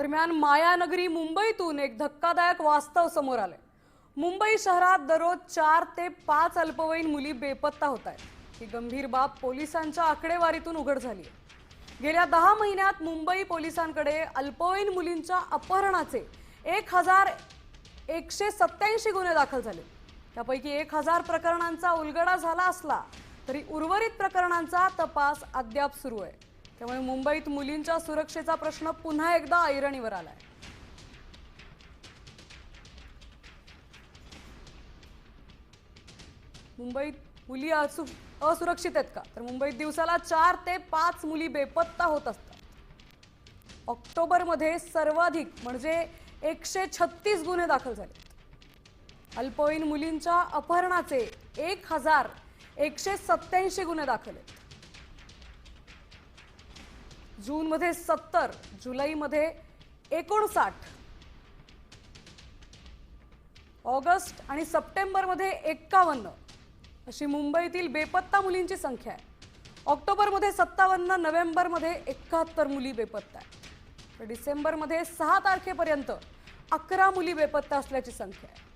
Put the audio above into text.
दरम्यान मायानगरी मुंबईतून एक धक्कादायक वास्तव समोर आले। मुंबई शहरात दररोज 4 ते 5 अल्पवयीन मुली बेपत्ता होत आहेत। ही गंभीर बाब पोलिसांच्या आकडेवारीतून उघड झाली आहे। गेल्या 10 महिन्यात मुंबई पोलिसांकडे अल्पवयीन मुलींच्या अपहरणाचे 1187 गुन्हे दाखल झाले। त्यापैकी 1000 प्रकरणांचा उलगडा झाला असला तरी उर्वरित प्रकरणांचा तपास अद्याप सुरू आहे। त्यामुळे मुंबईत मुलींच्या सुरक्षेचा प्रश्न पुन्हा एकदा ऐरणीवर आलाय। मुंबईत मुली असुरक्षित आहेत का? तर मुंबईत दिवसाला 4 ते 5 मुली बेपत्ता होत असतात। ऑक्टोबरमध्ये सर्वाधिक म्हणजे 136 गुन्हे दाखल झाले। अल्पवयीन मुलींच्या अपहरणाचे 1187 गुन्हे दाखल आहेत। जूनमध्ये 70, जुलैमध्ये 59, ऑगस्ट आणि सप्टेंबरमध्ये 51 अशी मुंबईतील बेपत्ता मुलींची संख्या आहे। ऑक्टोबरमध्ये 57, नोव्हेंबरमध्ये 71 मुली बेपत्ता आहेत। तर डिसेंबरमध्ये 6 तारखेपर्यंत 11 मुली बेपत्ता असल्याची संख्या आहे।